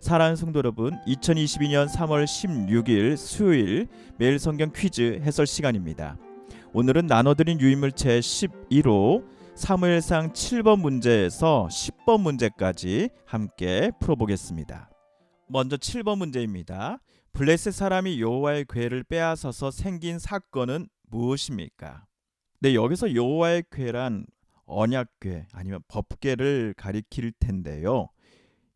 사랑하는 성도 여러분, 2022년 3월 16일 수요일 매일 성경 퀴즈 해설 시간입니다. 오늘은 나눠드린 유인물 제11호 사무엘상 7번 문제에서 10번 문제까지 함께 풀어보겠습니다. 먼저 7번 문제입니다. 블레셋 사람이 여호와의 궤를 빼앗아서 생긴 사건은 무엇입니까? 네, 여기서 여호와의 궤란 언약궤 아니면 법궤를 가리킬 텐데요.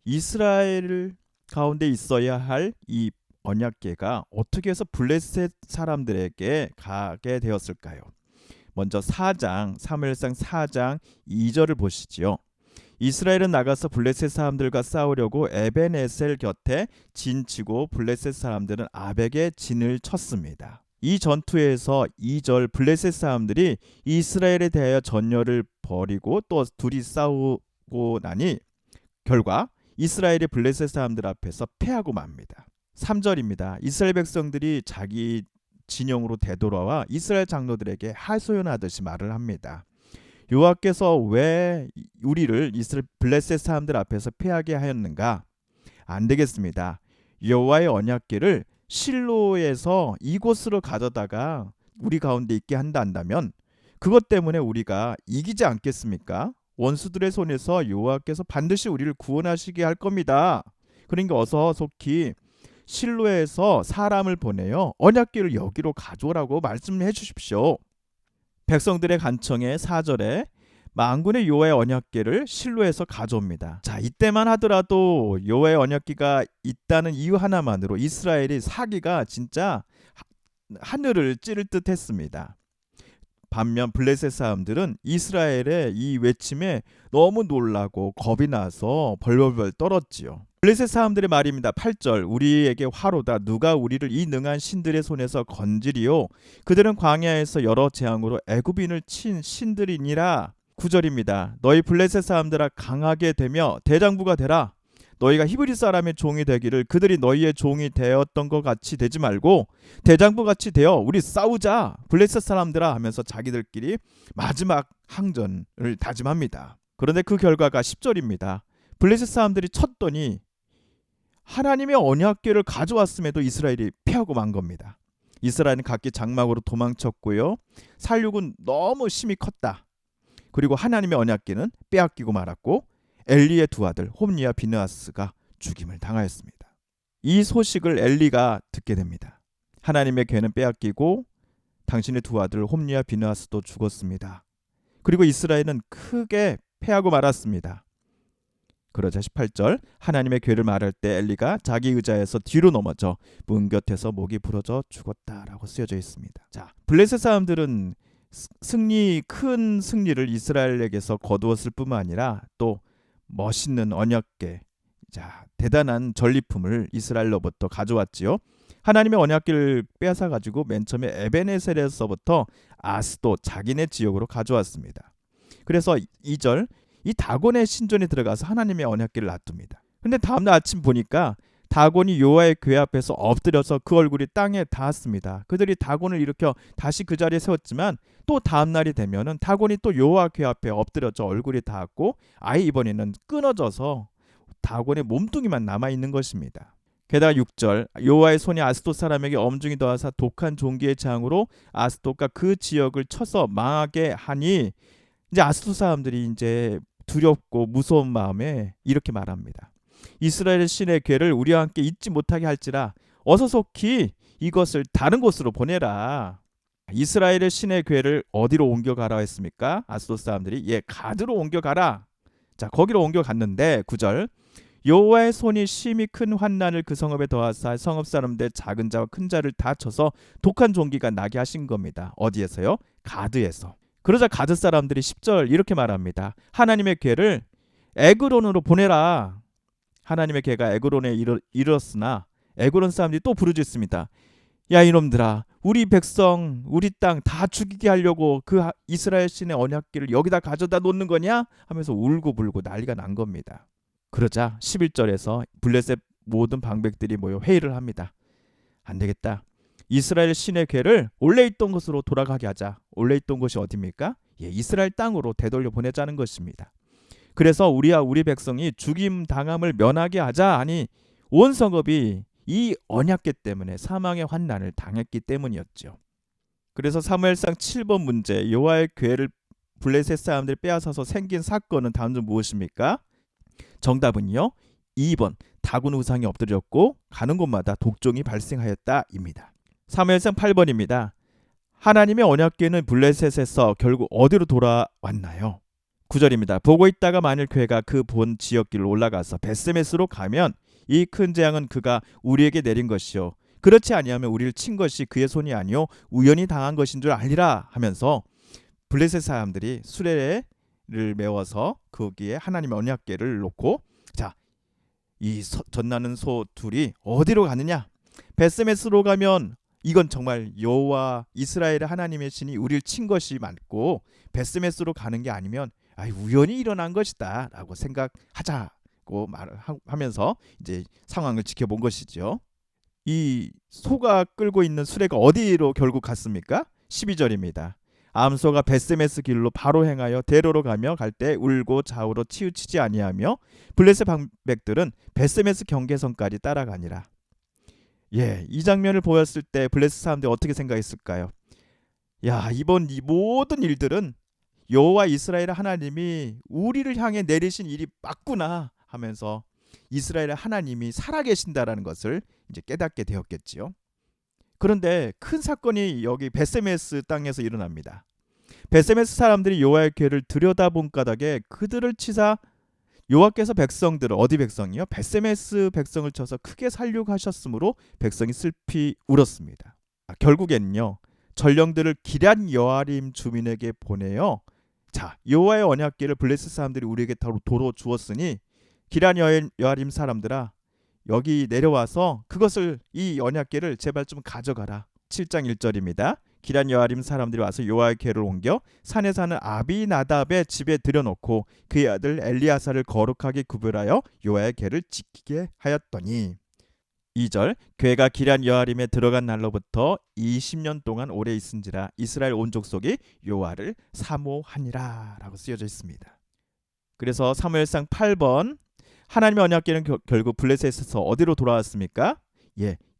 이스라엘 가운데 있어야 할 이 언약궤가 어떻게 해서 블레셋 사람들에게 가게 되었을까요? 먼저 사무엘상 4장 2절을 보시지요. 이스라엘은 나가서 블레셋 사람들과 싸우려고 에벤에셀 곁에 진치고 블레셋 사람들은 아벡에 진을 쳤습니다. 이 전투에서 2절 블레셋 사람들이 이스라엘에 대하여 전열을 벌이고 또 둘이 싸우고 나니 결과 이스라엘이 블레셋 사람들 앞에서 패하고 맙니다. 3절입니다. 이스라엘 백성들이 자기 진영으로 되돌아와 이스라엘 장로들에게 하소연하듯이 말을 합니다. 여호와께서 왜 우리를 이스라엘 블레셋 사람들 앞에서 패하게 하였는가? 안 되겠습니다. 여호와의 언약궤를 실로에서 이곳으로 가져다가 우리 가운데 있게 한다면 그것 때문에 우리가 이기지 않겠습니까? 원수들의 손에서 여호와께서 반드시 우리를 구원하시게 할 겁니다. 그러니까 어서 속히 실로에서 사람을 보내요 언약궤를 여기로 가져오라고 말씀해 주십시오. 백성들의 간청에 4절에 만군의 여호와의 언약궤를 실로에서 가져옵니다. 자, 이때만 하더라도 여호와의 언약궤가 있다는 이유 하나만으로 이스라엘이 사기가 진짜 하늘을 찌를 듯 했습니다. 반면 블레셋 사람들은 이스라엘의 이 외침에 너무 놀라고 겁이 나서 벌벌벌 떨었지요. 블레셋 사람들의 말입니다. 8절 우리에게 화로다 누가 우리를 이 능한 신들의 손에서 건지리요 그들은 광야에서 여러 재앙으로 애굽인을 친 신들이니라. 9절입니다. 너희 블레셋 사람들아 강하게 되며 대장부가 되라. 너희가 히브리 사람의 종이 되기를 그들이 너희의 종이 되었던 것 같이 되지 말고 대장부 같이 되어 우리 싸우자 블레셋 사람들아 하면서 자기들끼리 마지막 항전을 다짐합니다. 그런데 그 결과가 10절입니다. 블레셋 사람들이 쳤더니 하나님의 언약궤를 가져왔음에도 이스라엘이 패하고 만 겁니다. 이스라엘은 각기 장막으로 도망쳤고요. 살육은 너무 심히 컸다. 그리고 하나님의 언약궤는 빼앗기고 말았고 엘리의 두 아들 홈리와 비느하스가 죽임을 당하였습니다. 이 소식을 엘리가 듣게 됩니다. 하나님의 궤는 빼앗기고 당신의 두 아들 홈리와 비느하스도 죽었습니다. 그리고 이스라엘은 크게 패하고 말았습니다. 그러자 18절 하나님의 궤를 말할 때 엘리가 자기 의자에서 뒤로 넘어져 문 곁에서 목이 부러져 죽었다라고 쓰여져 있습니다. 자, 블레셋 사람들은 큰 승리를 이스라엘에게서 거두었을 뿐만 아니라 또 멋있는 언약궤, 자 대단한 전리품을 이스라엘로부터 가져왔지요. 하나님의 언약궤를 빼앗아 가지고 맨 처음에 에벤에셀에서부터 아스도 자기네 지역으로 가져왔습니다. 그래서 2절 이 다곤의 신전에 들어가서 하나님의 언약궤를 놔둡니다. 근데 다음날 아침 보니까 다곤이 여호와의 궤 앞에서 엎드려서 그 얼굴이 땅에 닿았습니다. 그들이 다곤을 일으켜 다시 그 자리에 세웠지만 또 다음날이 되면은 다곤이 또 여호와 궤 앞에 엎드려져 얼굴이 닿았고 아예 이번에는 끊어져서 다곤의 몸뚱이만 남아있는 것입니다. 게다가 6절 여호와의 손이 아스돗 사람에게 엄중히 더하사 독한 종기의 재앙으로 아스돗과 그 지역을 쳐서 망하게 하니 이제 아스돗 사람들이 이제 두렵고 무서운 마음에 이렇게 말합니다. 이스라엘의 신의 궤를 우리와 함께 잊지 못하게 할지라 어서 속히 이것을 다른 곳으로 보내라. 이스라엘의 신의 궤를 어디로 옮겨가라 했습니까? 아스돗 사람들이 가드로 옮겨가라. 자, 거기로 옮겨갔는데 9절 여호와의 손이 심히 큰 환난을 그 성읍에 더하사 성읍 사람들 작은 자와 큰 자를 다 쳐서 독한 종기가 나게 하신 겁니다. 어디에서요? 가드에서. 그러자 가드 사람들이 10절 이렇게 말합니다. 하나님의 궤를 에그론으로 보내라. 하나님의 궤가 에그론에 이르렀으나 에그론 사람들이 또 부르짖습니다. 야 이놈들아 우리 백성 우리 땅 다 죽이게 하려고 그 이스라엘 신의 언약궤를 여기다 가져다 놓는 거냐 하면서 울고불고 난리가 난 겁니다. 그러자 11절에서 블레셋 모든 방백들이 모여 회의를 합니다. 안 되겠다. 이스라엘 신의 궤를 원래 있던 곳으로 돌아가게 하자. 원래 있던 곳이 어디입니까? 이스라엘 땅으로 되돌려 보내자는 것입니다. 그래서 우리와 우리 백성이 죽임 당함을 면하게 하자 하니 온 성읍이 이 언약궤 때문에 사망의 환난을 당했기 때문이었죠. 그래서 사무엘상 7번 문제, 여호와의 궤를 블레셋 사람들이 빼앗아서 생긴 사건은 다음 중 무엇입니까? 정답은요 2번, 다군 우상이 엎드렸고 가는 곳마다 독종이 발생하였다입니다. 사무엘상 8번입니다. 하나님의 언약궤는 블레셋에서 결국 어디로 돌아왔나요? 9절입니다. 보고 있다가 만일 궤가 그 본 지역길로 올라가서 벳세메스로 가면 이 큰 재앙은 그가 우리에게 내린 것이요 그렇지 아니하면 우리를 친 것이 그의 손이 아니요 우연히 당한 것인 줄 알리라 하면서 블레셋 사람들이 수레를 메워서 거기에 하나님의 언약궤를 놓고 자, 이 젖나는 소 둘이 어디로 가느냐? 벳세메스로 가면 이건 정말 여호와 이스라엘의 하나님의 신이 우리를 친 것이 맞고 벳세메스로 가는 게 아니면 우연히 일어난 것이다 라고 생각하자고 말을 하면서 이제 상황을 지켜본 것이죠. 이 소가 끌고 있는 수레가 어디로 결국 갔습니까? 12절입니다. 암소가 벳세메스 길로 바로 행하여 대로로 가며 갈 때 울고 좌우로 치우치지 아니하며 블레셋 방백들은 벳세메스 경계선까지 따라가니라. 이 장면을 보였을 때 블레셋 사람들이 어떻게 생각했을까요? 이번 이 모든 일들은 여호와 이스라엘 하나님이 우리를 향해 내리신 일이 맞구나 하면서 이스라엘의 하나님이 살아계신다라는 것을 이제 깨닫게 되었겠지요. 그런데 큰 사건이 여기 벳세메스 땅에서 일어납니다. 벳세메스 사람들이 여호와의 궤를 들여다본 까닭에 그들을 치사 여호와께서 백성들을 어디 백성이요? 벳세메스 백성을 쳐서 크게 살육하셨으므로 백성이 슬피 울었습니다. 결국에는요 전령들을 기럇 여아림 주민에게 보내요. 자, 여호와의 언약궤를 블레셋 사람들이 우리에게 도로 주었으니 기럇 여아림 사람들아 여기 내려와서 그것을 이 언약궤를 제발 좀 가져가라. 7장 1절입니다. 기럇 여아림 사람들이 와서 여호와의 궤를 옮겨 산에 사는 아비나답의 집에 들여놓고 그의 아들 엘리야사를 거룩하게 구별하여 여호와의 궤를 지키게 하였더니 2절 궤가 기럇 여아림에 들어간 날로부터 20년 동안 오래 있은지라 이스라엘 온 족속이 여호와를 사모하니라 라고 쓰여져 있습니다. 그래서 사무엘상 8번 하나님의 언약궤는 결국 블레셋에서 어디로 돌아왔습니까?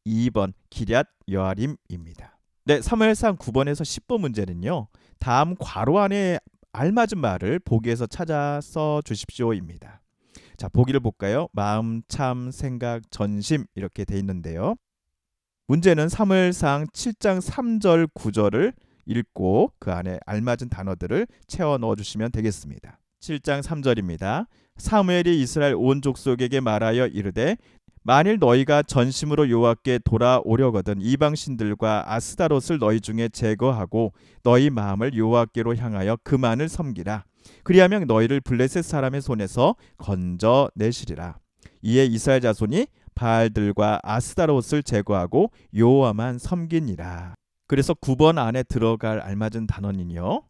2번 기럇 여아림입니다. 네, 사무엘상 9번에서 10번 문제는요. 다음 괄호 안에 알맞은 말을 보기에서 찾아 써 주십시오입니다. 자, 보기를 볼까요? 마음, 참, 생각, 전심 이렇게 돼 있는데요. 문제는 사무엘상 7장 3절 9절을 읽고 그 안에 알맞은 단어들을 채워 넣어 주시면 되겠습니다. 7장 3절입니다. 사무엘이 이스라엘 온 족속에게 말하여 이르되 만일 너희가 전심으로 여호와께 돌아오려거든 이방 신들과 아스다롯을 너희 중에 제거하고 너희 마음을 여호와께로 향하여 그만을 섬기라. 그리하면 너희를 블레셋 사람의 손에서 건져내시리라. 이에 이스라엘 자손이 바알들과 아스다롯을 제거하고 여호와만 섬기니라. 그래서 9번 안에 들어갈 알맞은 단어는요.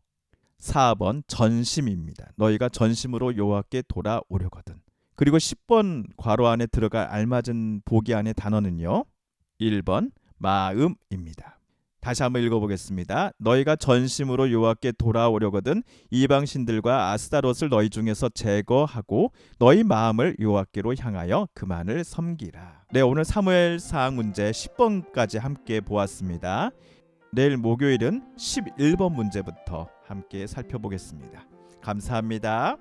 4번 전심입니다. 너희가 전심으로 여호와께 돌아오려거든. 그리고 10번 괄호 안에 들어갈 알맞은 보기 안의 단어는요. 1번 마음입니다. 다시 한번 읽어보겠습니다. 너희가 전심으로 여호와께 돌아오려거든 이방 신들과 아스다롯을 너희 중에서 제거하고 너희 마음을 여호와께로 향하여 그만을 섬기라. 네, 오늘 사무엘상 문제 10번까지 함께 보았습니다. 내일 목요일은 11번 문제부터 함께 살펴보겠습니다. 감사합니다.